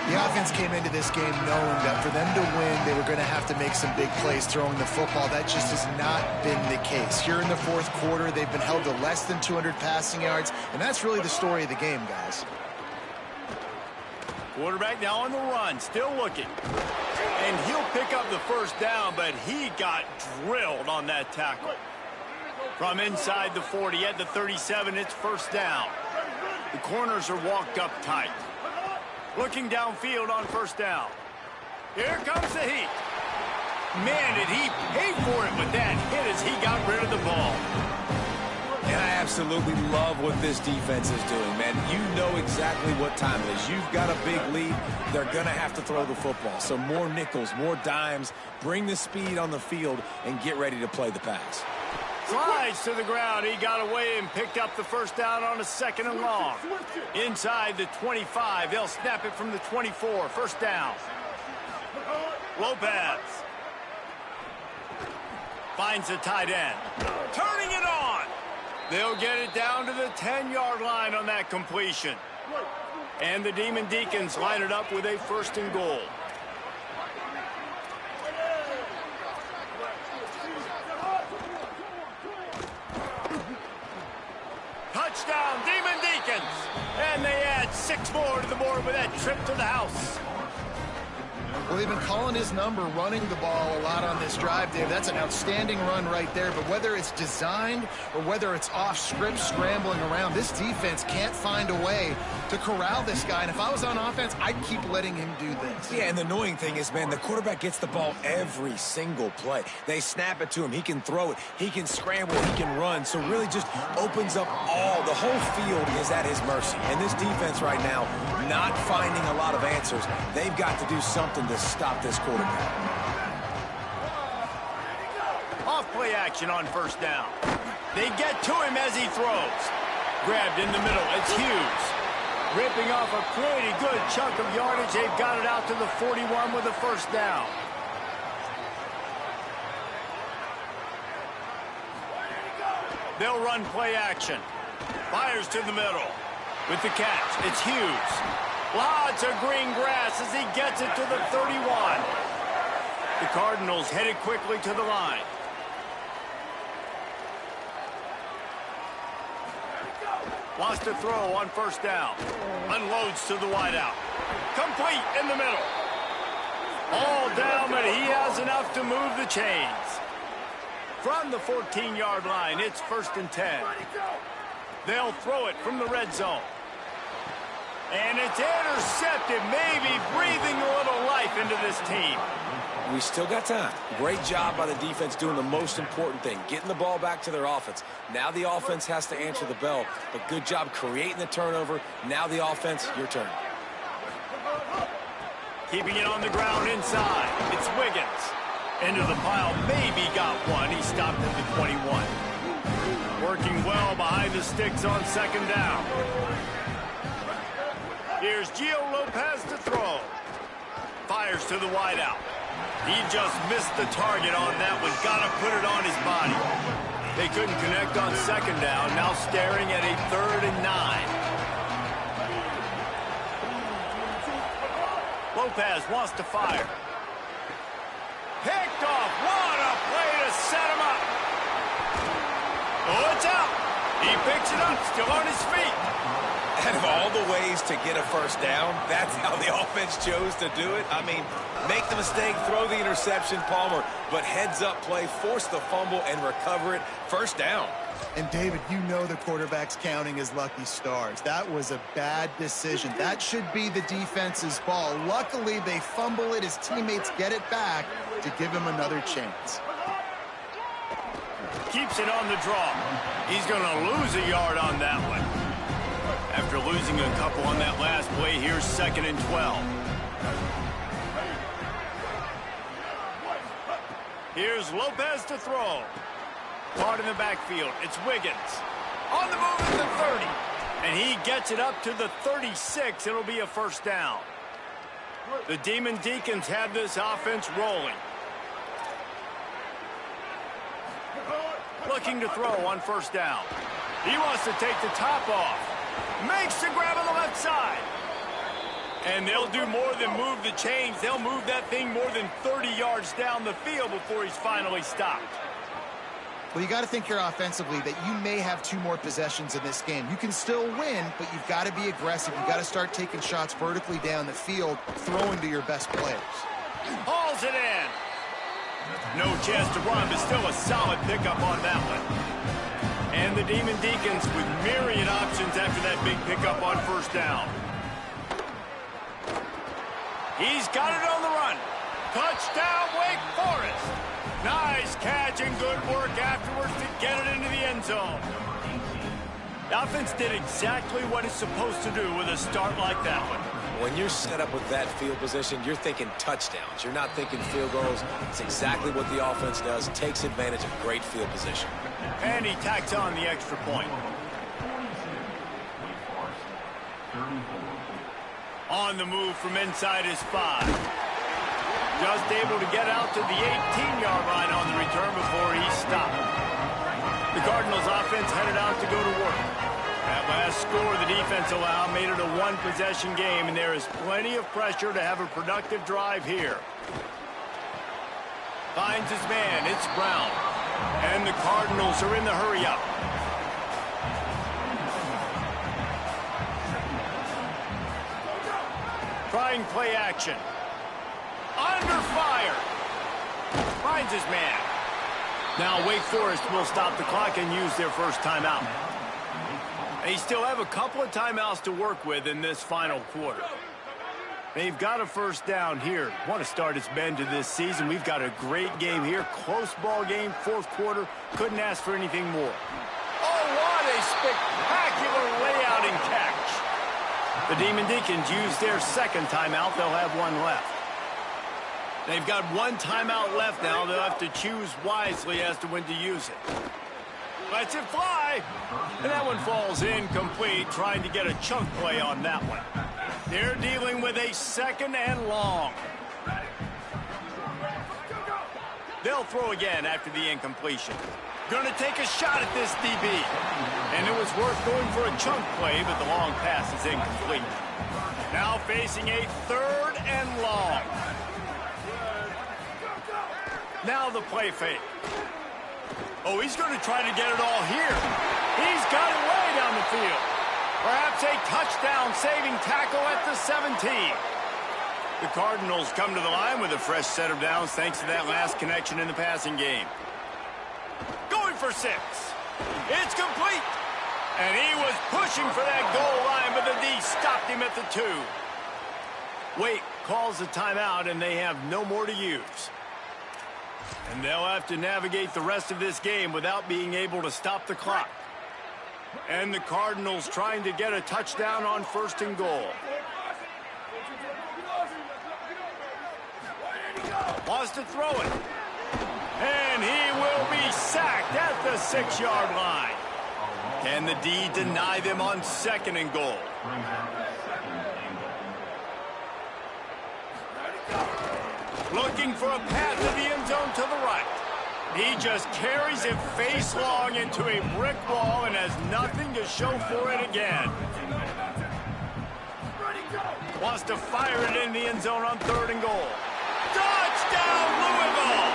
The offense came into this game knowing that for them to win, they were going to have to make some big plays throwing the football. That just has not been the case. Here in the 4th quarter, they've been held to less than 200 passing yards, and that's really the story of the game, guys. Quarterback now on the run, still looking. And he'll pick up the 1st down, but he got drilled on that tackle. From inside the 40 at the 37, it's 1st down. The corners are walked up tight. Looking downfield on 1st down. Here comes the heat. Man, did he pay for it with that hit as he got rid of the ball. And I absolutely love what this defense is doing, man. You know exactly what time it is. You've got a big lead. They're going to have to throw the football. So more nickels, more dimes, bring the speed on the field, and get ready to play the pass. Slides to the ground. He got away and picked up the first down on a 2nd and long. Inside the 25. They'll snap it from the 24. First down. Lopez finds the tight end. Turning it on. They'll get it down to the 10-yard line on that completion. And the Demon Deacons line it up with a 1st and goal. Touchdown, Demon Deacons. And they add 6 more to the board with that trip to the house. Well, they've been calling his number, running the ball a lot on this drive, Dave. That's an outstanding run right there. But whether it's designed or whether it's off script scrambling around, this defense can't find a way to corral this guy. And if I was on offense, I'd keep letting him do this. Yeah, and the annoying thing is, man, the quarterback gets the ball every single play. They snap it to him. He can throw it. He can scramble. He can run. So really just opens up the whole field is at his mercy. And this defense right now, not finding a lot of answers. They've got to do something to stop this quarterback. Off play action on 1st down. They get to him as he throws. Grabbed in the middle. It's Hughes. Ripping off a pretty good chunk of yardage. They've got it out to the 41 with a 1st down. They'll run play action. Fires to the middle. With the catch, it's Hughes. Lots of green grass as he gets it to the 31. The Cardinals headed quickly to the line. Lost a throw on 1st down. Unloads to the wideout. Complete in the middle. All down, but he has enough to move the chains. From the 14-yard line, it's 1st and 10. They'll throw it from the red zone. And it's intercepted, maybe breathing a little life into this team. We still got time. Great job by the defense doing the most important thing, getting the ball back to their offense. Now the offense has to answer the bell, but good job creating the turnover. Now the offense, your turn. Keeping it on the ground inside. It's Wiggins. Into the pile, maybe got one. He stopped at the 21. Working well behind the sticks on 2nd down. Here's Gio Lopez to throw. Fires to the wideout. He just missed the target on that one. Got to put it on his body. They couldn't connect on 2nd down. Now staring at a 3rd and 9. Lopez wants to fire. Picked off. What a play to set him up. Oh, it's out. He picks it up, still on his feet. Out of all the ways to get a 1st down, that's how the offense chose to do it. I mean, make the mistake, throw the interception, Palmer, but heads-up play, force the fumble, and recover it. 1st down. And, David, you know the quarterback's counting his lucky stars. That was a bad decision. That should be the defense's ball. Luckily, they fumble it. His teammates get it back to give him another chance. Keeps it on the draw. He's going to lose a yard on that one. After losing a couple on that last play, here's 2nd and 12. Here's Lopez to throw. Caught in the backfield. It's Wiggins. On the move at the 30. And he gets it up to the 36. It'll be a 1st down. The Demon Deacons have this offense rolling. Looking to throw on 1st down. He wants to take the top off. Makes the grab on the left side. And they'll do more than move the chains. They'll move that thing more than 30 yards down the field before he's finally stopped. Well, you got to think here offensively that you may have 2 more possessions in this game. You can still win, but you've got to be aggressive. You've got to start taking shots vertically down the field, throwing to your best players. Hauls it in. No chance to run, but still a solid pickup on that one. And the Demon Deacons with myriad options after that big pickup on 1st down. He's got it on the run. Touchdown, Wake Forest. Nice catch and good work afterwards to get it into the end zone. The offense did exactly what it's supposed to do with a start like that one. When you're set up with that field position, you're thinking touchdowns. You're not thinking field goals. It's exactly what the offense does. Takes advantage of great field position. And he tacks on the extra point. On the move from inside his 5. Just able to get out to the 18-yard line on the return before he stopped. The Cardinals offense headed out to go to work. That last score the defense allowed made it a one-possession game, and there is plenty of pressure to have a productive drive here. Finds his man. It's Brown. And the Cardinals are in the hurry-up. Trying play action. Under fire. Finds his man. Now Wake Forest will stop the clock and use their first timeout. They still have a couple of timeouts to work with in this final quarter. They've got a first down here. Want to start its bend to this season. We've got a great game here. Close ball game, fourth quarter. Couldn't ask for anything more. Oh, what a spectacular layout and catch. The Demon Deacons use their second timeout. They'll have one left. They've got one timeout left now. They'll have to choose wisely as to when to use it. Lets it fly. And that one falls incomplete, trying to get a chunk play on that one. They're dealing with a second and long. They'll throw again after the incompletion. Going to take a shot at this DB. And it was worth going for a chunk play, but the long pass is incomplete. Now facing a third and long. Now the play fake. Oh, he's going to try to get it all here. He's got it way down the field. Perhaps a touchdown-saving tackle at the 17. The Cardinals come to the line with a fresh set of downs thanks to that last connection in the passing game. Going for 6. It's complete. And he was pushing for that goal line, but the D stopped him at the 2. Wake calls the timeout, and they have no more to use. And they'll have to navigate the rest of this game without being able to stop the clock. And the Cardinals trying to get a touchdown on first and goal. Wants to throw it. And he will be sacked at the 6-yard line. Can the D deny them on second and goal? Looking for a path to the end zone to the right. He just carries it face long into a brick wall and has nothing to show for it again. Wants to fire it in the end zone on third and goal. Touchdown, Louisville!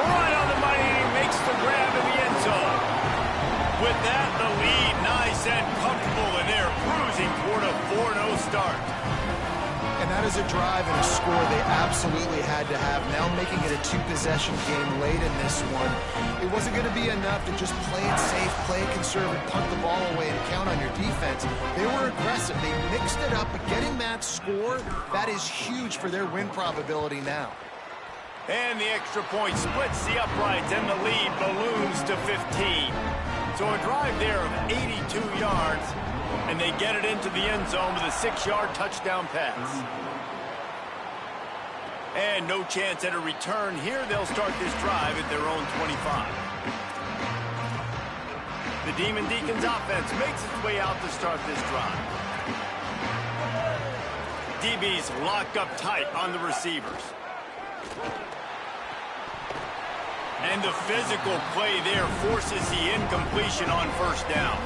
Right on the money, and he makes the grab in the end zone. With that, the lead nice and comfortable, and they're cruising toward a 4-0 start. And that is a drive and a score they absolutely had to have. Now making it a 2-possession game late in this one. It wasn't going to be enough to just play it safe, play it conservative, punt the ball away, and count on your defense. They were aggressive. They mixed it up, but getting that score, that is huge for their win probability now. And the extra point splits the uprights, and the lead balloons to 15. So a drive there of 82 yards. And they get it into the end zone with a 6-yard touchdown pass. And no chance at a return here. They'll start this drive at their own 25. The Demon Deacons offense makes its way out to start this drive. DBs locked up tight on the receivers. And the physical play there forces the incompletion on first down.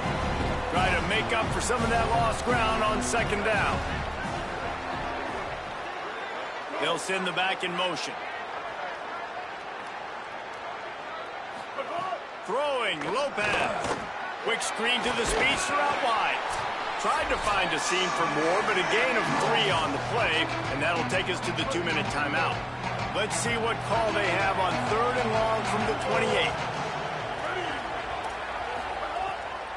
Try to make up for some of that lost ground on second down. They'll send the back in motion. Throwing, Lopez. Quick screen to the speedster out wide. Tried to find a seam for more, but a gain of 3 on the play, and that'll take us to the 2-minute timeout. Let's see what call they have on third and long from the 28.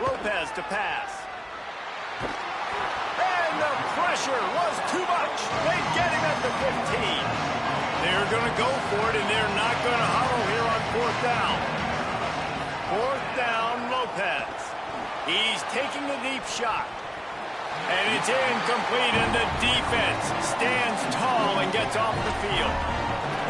Lopez to pass. And the pressure was too much. They get him at the 15. They're going to go for it, and they're not going to huddle here on fourth down. Fourth down, Lopez. He's taking a deep shot. And it's incomplete, and the defense stands tall and gets off the field.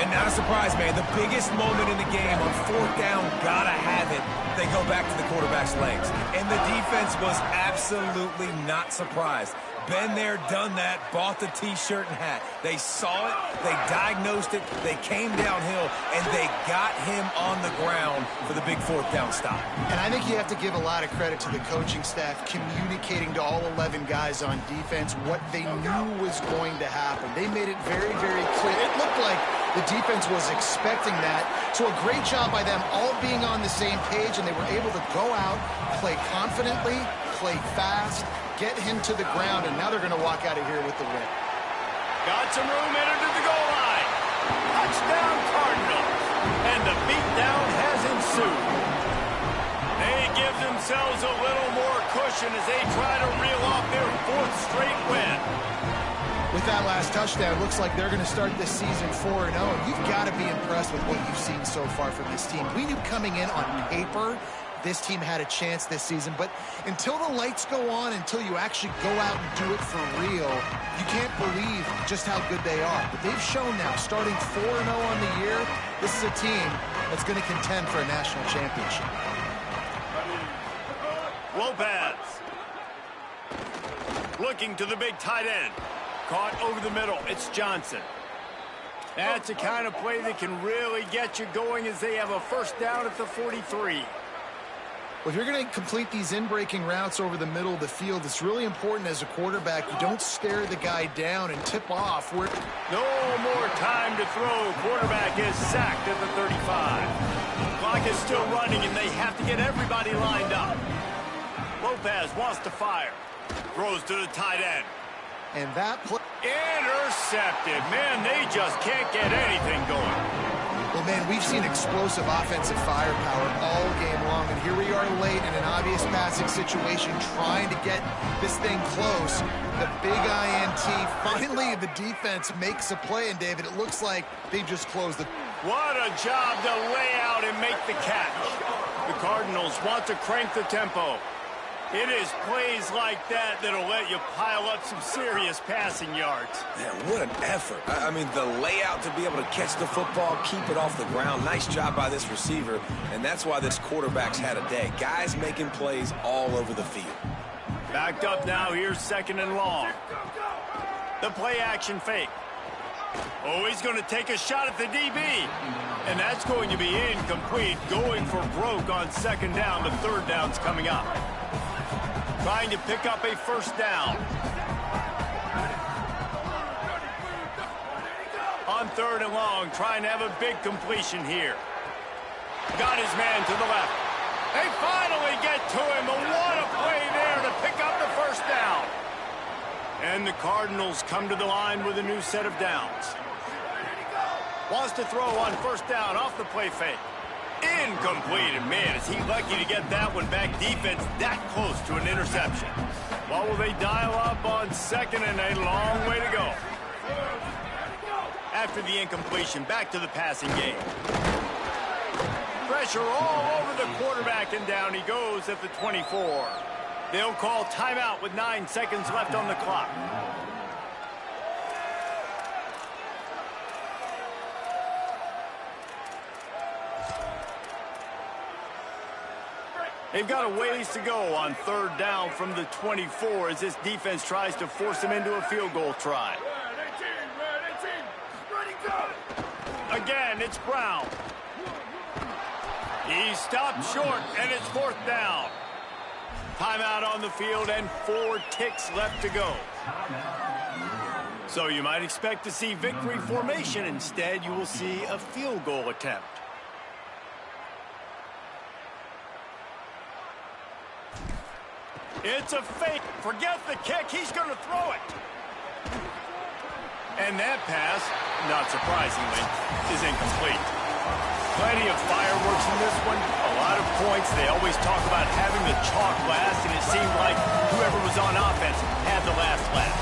And not a surprise, man. The biggest moment in the game on fourth down, gotta have it. They go back to the quarterback's legs. And the defense was absolutely not surprised. Been there, done that, bought the T-shirt and hat. They saw it, they diagnosed it, they came downhill, and they got him on the ground for the big fourth down stop. And I think you have to give a lot of credit to the coaching staff communicating to all 11 guys on defense what they knew was going to happen. They made it very, very clear. It looked like the defense was expecting that. So a great job by them all being on the same page, and they were able to go out, play confidently, play fast, get him to the ground, and now they're going to walk out of here with the win. Got some room, entered to the goal line. Touchdown, Cardinals. And the beatdown has ensued. They give themselves a little more cushion as they try to reel off their fourth straight win. With that last touchdown, looks like they're going to start this season 4-0. You've got to be impressed with what you've seen so far from this team. We knew coming in on paper this team had a chance this season, but until the lights go on, until you actually go out and do it for real, you can't believe just how good they are. But they've shown now, starting 4-0 on the year, this is a team that's going to contend for a national championship. Lopez. Looking to the big tight end. Caught over the middle. It's Johnson. That's a kind of play that can really get you going as they have a first down at the 43. Well, if you're going to complete these in-breaking routes over the middle of the field, it's really important as a quarterback you don't stare the guy down and tip off. No more time to throw. Quarterback is sacked at the 35. Clock is still running, and they have to get everybody lined up. Lopez wants to fire. Throws to the tight end. And that play... Intercepted. Man, they just can't get anything going. Well, man, we've seen explosive offensive firepower all game long, and here we are late in an obvious passing situation trying to get this thing close. The big INT, finally the defense makes a play, and David, it looks like they've just closed the... What a job to lay out and make the catch. The Cardinals want to crank the tempo. It is plays like that that'll let you pile up some serious passing yards. Man, what an effort. I mean, the layout to be able to catch the football, keep it off the ground. Nice job by this receiver, and that's why this quarterback's had a day. Guys making plays all over the field. Backed up now, here's second and long. The play action fake. Oh, he's going to take a shot at the DB. And that's going to be incomplete. Going for broke on second down. The third down's coming up. Trying to pick up a first down. On third and long, trying to have a big completion here. Got his man to the left. They finally get to him, but what a play there to pick up the first down. And the Cardinals come to the line with a new set of downs. Wants to throw on first down off the play fake. Incomplete, and man, is he lucky to get that one back. Defense that close to an interception. What will they dial up on second, and a long way to go. After the incompletion, back to the passing game. Pressure all over the quarterback, and down he goes at the 24. They'll call timeout with 9 seconds left on the clock. They've got a ways to go on third down from the 24 as this defense tries to force them into a field goal try. Again, it's Brown. He stopped short, and it's fourth down. Timeout on the field and 4 ticks left to go. So you might expect to see victory formation. Instead, you will see a field goal attempt. It's a fake. Forget the kick. He's going to throw it. And that pass, not surprisingly, is incomplete. Plenty of fireworks in this one. A lot of points. They always talk about having the chalk last, and it seemed like whoever was on offense had the last laugh.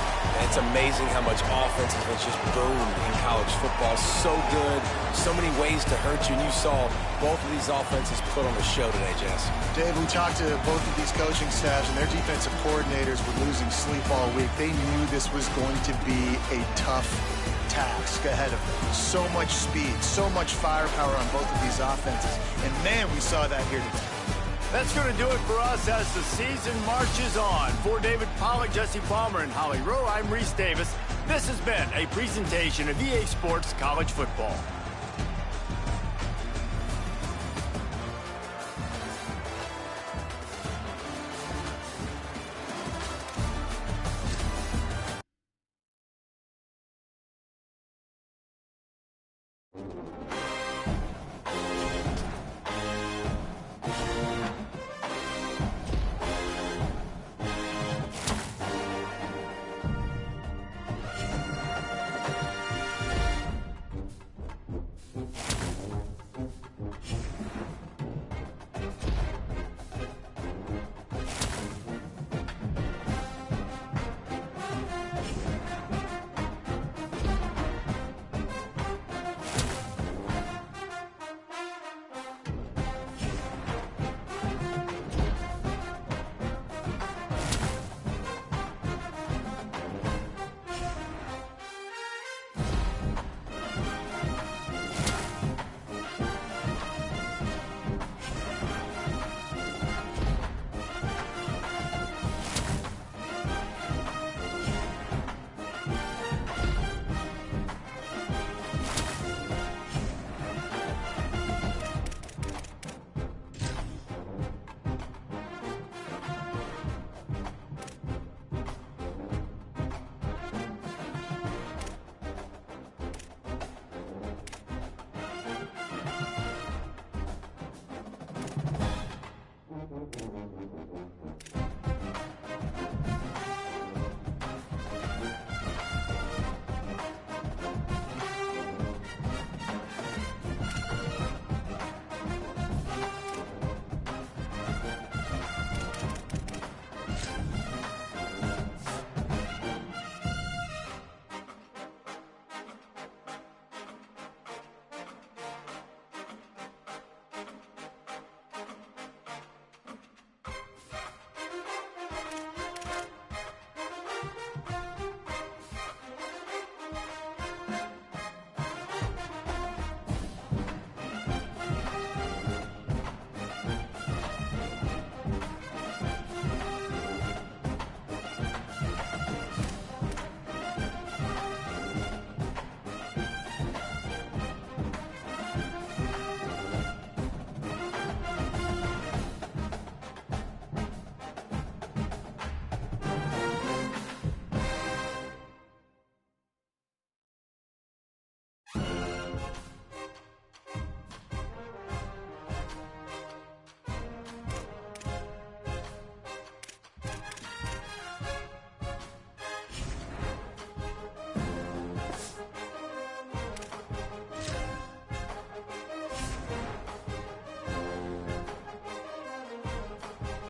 It's amazing how much offense has just boomed in college football. So good, so many ways to hurt you, and you saw both of these offenses put on the show today, Jess. Dave, we talked to both of these coaching staffs, and their defensive coordinators were losing sleep all week. They knew this was going to be a tough task ahead of them. So much speed, so much firepower on both of these offenses, and man, we saw that here today. That's going to do it for us as the season marches on. For David Pollack, Jesse Palmer, and Holly Rowe, I'm Reese Davis. This has been a presentation of EA Sports College Football.